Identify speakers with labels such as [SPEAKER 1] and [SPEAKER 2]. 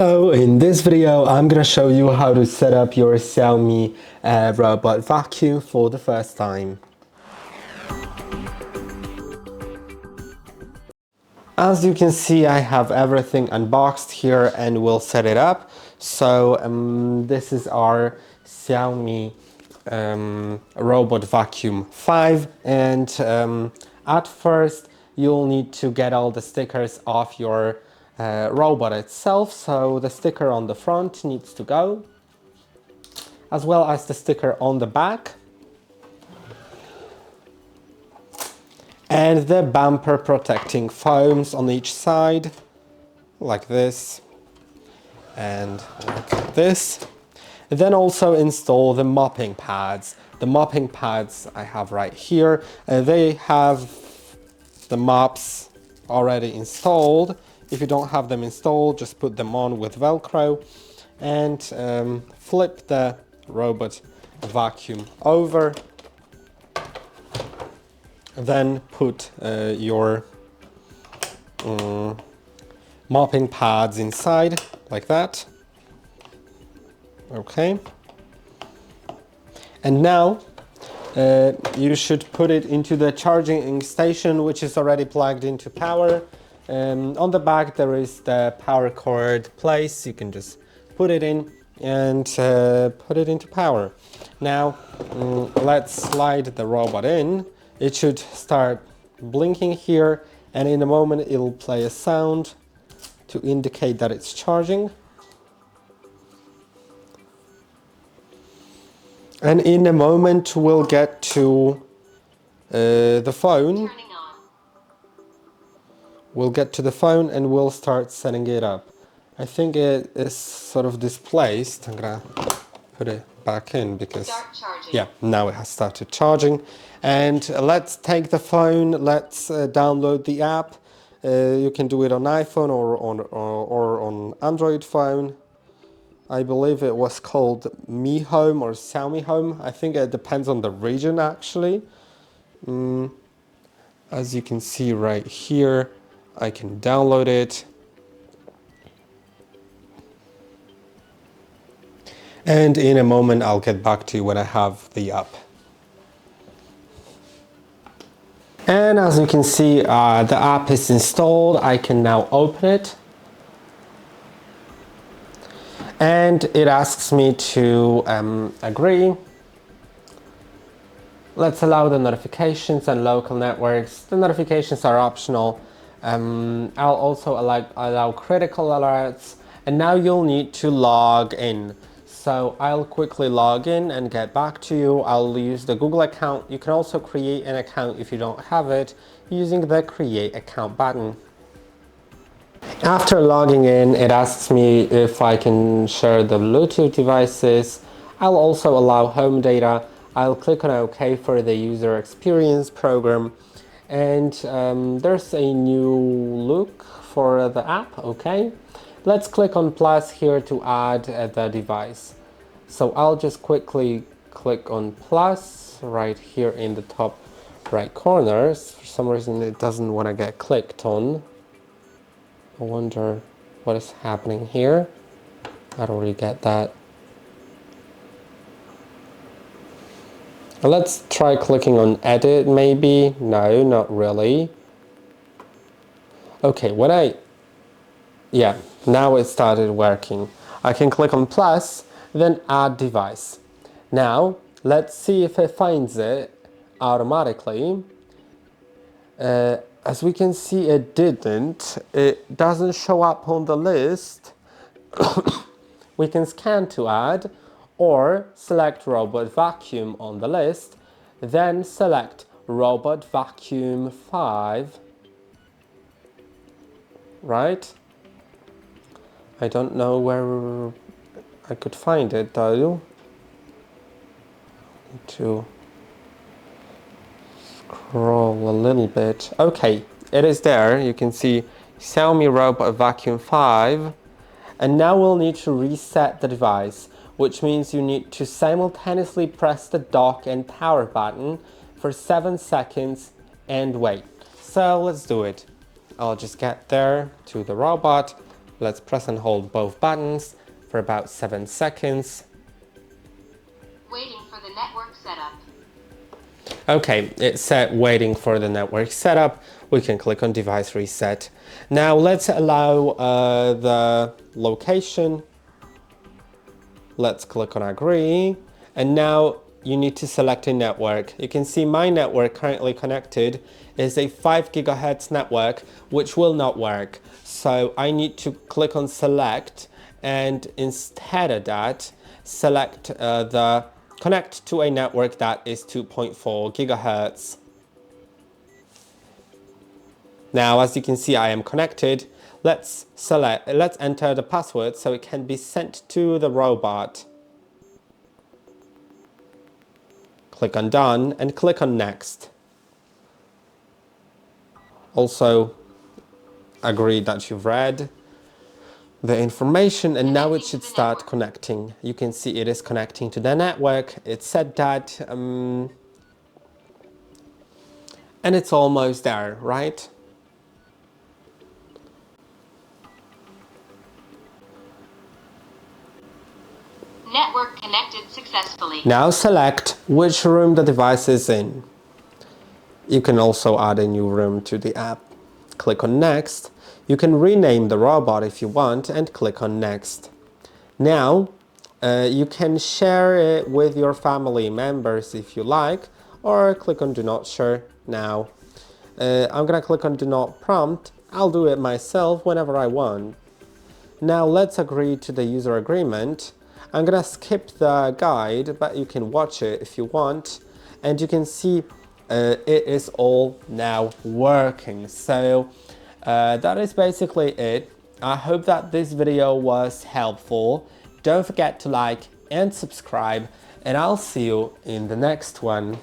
[SPEAKER 1] So in this video, I'm gonna show you how to set up your Xiaomi robot vacuum for the first time. As you can see, I have everything unboxed here and we'll set it up. So this is our Xiaomi Robot Vacuum 5, and at first you'll need to get all the stickers off your robot itself. So the sticker on the front needs to go, as well as the sticker on the back and the bumper protecting foams on each side, like this and like this. Then also install the mopping pads. The mopping pads I have right here. They have the mops already installed. If you don't have them installed, just put them on with Velcro and flip the robot vacuum over. Then put your mopping pads inside, like that. Okay. And now you should put it into the charging station, which is already plugged into power. On the back there is the power cord place. You can just put it in and put it into power. Now let's slide the robot in. It should start blinking here, and in a moment it'll play a sound to indicate that it's charging. And in a moment we'll get to the phone. We'll get to the phone and we'll start setting it up. I think it is sort of displaced. I'm gonna put it back in because yeah, now it has started charging. And let's take the phone, let's download the app. You can do it on iPhone or on Android phone. I believe it was called Mi Home or Xiaomi Home. I think it depends on the region actually. As you can see right here, I can download it. And in a moment I'll get back to you when I have the app. And as you can see, the app is installed. I can now open it. And it asks me to agree. Let's allow the notifications and local networks. The notifications are optional. I'll also allow critical alerts. And now you'll need to log in. So I'll quickly log in and get back to you. I'll use the Google account. You can also create an account if you don't have it using the Create Account button. After logging in, it asks me if I can share the Bluetooth devices. I'll also allow home data. I'll click on OK for the user experience program. And there's a new look for the app, okay? Let's click on plus here to add the device. So I'll just quickly click on plus right here in the top right corner. For some reason it doesn't want to get clicked on. I wonder what is happening here. I don't really get that. Let's try clicking on edit maybe. No, not really. Okay, yeah, now it started working. I can click on plus, then add device. Now, let's see if it finds it automatically. As we can see, it didn't. It doesn't show up on the list. We can scan to add or select Robot Vacuum on the list, then select Robot Vacuum 5, right? I don't know where I could find it though. Need to scroll a little bit. Okay, it is there. You can see Xiaomi Robot Vacuum 5. And now we'll need to reset the device, which means you need to simultaneously press the dock and power button for 7 seconds and wait. So let's do it. I'll just get there to the robot, Let's press and hold both buttons for about 7 seconds.
[SPEAKER 2] Waiting for the network setup.
[SPEAKER 1] Okay, it said waiting for the network setup. We can click on device reset. Now let's allow the location. Let's click on agree. And now you need to select a network. You can see my network currently connected is a 5 GHz network, which will not work. So I need to click on select, and instead of that, select the connect to a network that is 2.4 GHz. Now, as you can see, I am connected. Let's enter the password so it can be sent to the robot. Click on done and click on next. Also, agree that you've read the information, and now it should start connecting. You can see it is connecting to the network. It said that, and it's almost there, right?
[SPEAKER 2] Network connected successfully.
[SPEAKER 1] Now select which room the device is in. You can also add a new room to the app. Click on next. You can rename the robot if you want and click on next. Now, you can share it with your family members if you like, or click on do not share now. I'm gonna click on do not prompt. I'll do it myself whenever I want. Now let's agree to the user agreement. I'm gonna skip the guide, but you can watch it if you want. And you can see it is all now working. So that is basically it. I hope that this video was helpful. Don't forget to like and subscribe, and I'll see you in the next one.